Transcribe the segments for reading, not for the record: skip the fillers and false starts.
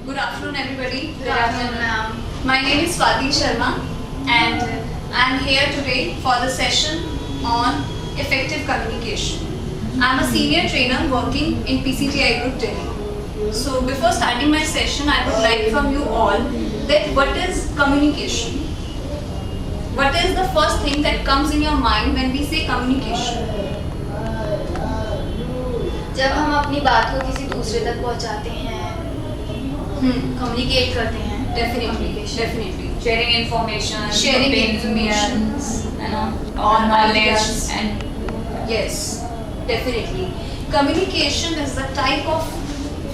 Good afternoon, everybody. Good afternoon, ma'am. My name is Swati Sharma, and I'm here today for the session on effective communication. I'm a senior trainer working in PCTI Group Delhi. So, before starting my session, I would like from you all that what is communication? What is the first thing that comes in your mind when we say communication? जब हम अपनी बात को किसी दूसरे तक पहुंचाते हैं, कम्युनिकेट करते हैं, Definitely. Sharing information, Sharing opinions, information, all knowledge ideas. and Yes, definitely. Communication is the type of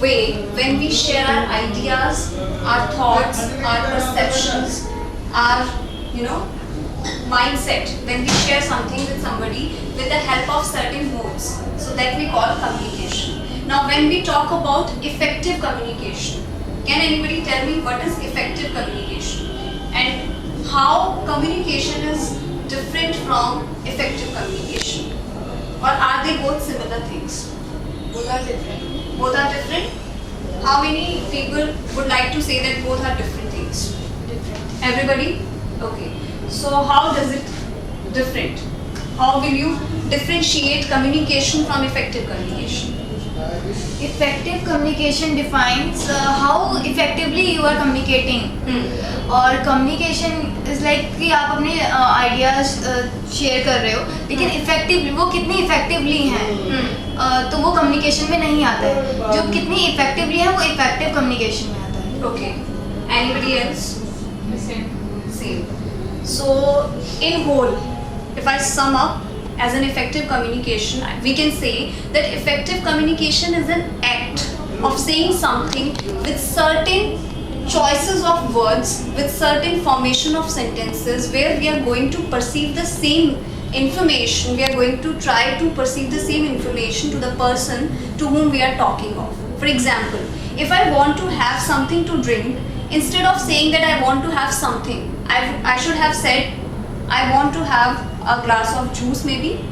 way when we share our ideas, our thoughts, our perceptions, our mindset. When we share something with somebody with the help of certain modes, so that we call communication. Now, when we talk about effective communication, can anybody tell me what is effective communication and how communication is different from effective communication? Or are they both similar things? both are different. Both are different? How many people would like to say that both are different things? Different. Everybody? Okay. So how does it different? How will you differentiate communication from effective communication? Effective communication defines how effectively you are communicating. और communication is like कि आप अपने ideas share कर रहे हो, लेकिन effectively वो कितनी effectively हैं, तो वो communication में नहीं आता है. जो कितनी effectively है वो effective communication में आता है. Okay. Anybody else? Same. So, in whole, if I sum up as an effective communication, we can say that effective communication is an act of saying something with certain choices of words, with certain formation of sentences, where we are going to perceive the same information, we are going to try to perceive the same information to the person to whom we are talking of. For example, if I want to have something to drink, instead of saying that I want to have something, I should have said I want to have a glass of juice maybe,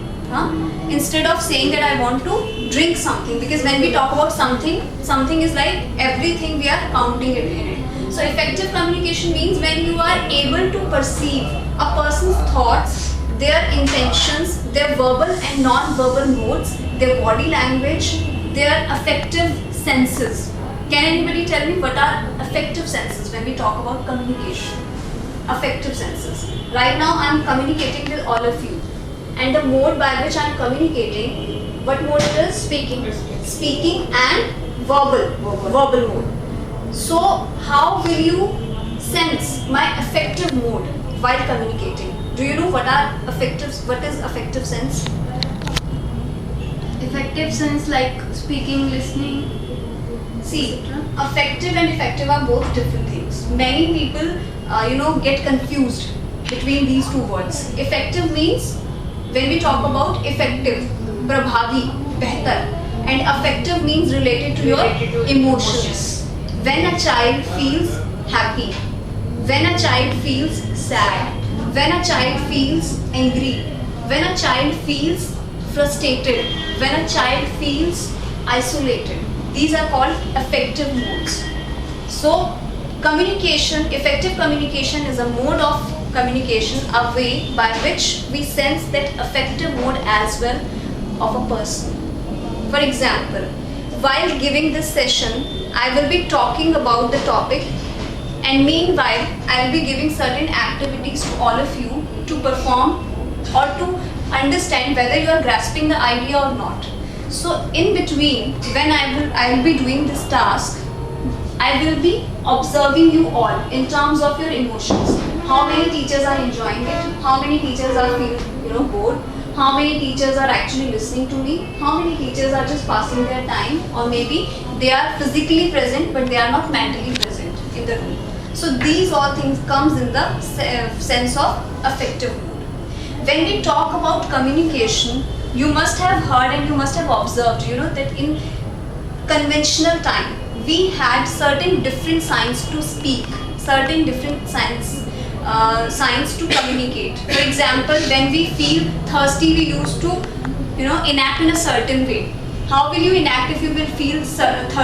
instead of saying that I want to drink something, because when we talk about something is like everything, we are counting it in it. So effective communication means when you are able to perceive a person's thoughts, their intentions, their verbal and non-verbal modes, their body language, their affective senses. Can anybody tell me what are affective senses when we talk about communication? Affective senses. Right now I am communicating with all of you, and the mode by which I am communicating, what mode it is? Speaking and verbal mode. So how will you sense my affective mode while communicating? Do you know what is affective sense? Effective sense like speaking, listening. See, affective and effective are both different things. Many people, get confused between these two words. Effective means, when we talk about effective, prabhavi, behtar, and affective means related to your emotions. When a child feels happy, when a child feels sad, when a child feels angry, when a child feels frustrated, when a child feels isolated. These are called affective modes. So, effective communication is a mode of communication, a way by which we sense that affective mode as well of a person. For example, while giving this session, I will be talking about the topic, and meanwhile, I will be giving certain activities to all of you to perform or to understand whether you are grasping the idea or not. So in between, when I will be doing this task, I will be observing you all in terms of your emotions. How many teachers are enjoying it? How many teachers are feeling bored? How many teachers are actually listening to me? How many teachers are just passing their time, or maybe they are physically present but they are not mentally present in the room. So these all things comes in the sense of affective mood. When we talk about communication, you must have heard and you must have observed, that in conventional time, we had certain different signs to speak, certain different signs to communicate. For example, when we feel thirsty, we used to, enact in a certain way. How will you enact if you will feel thirsty?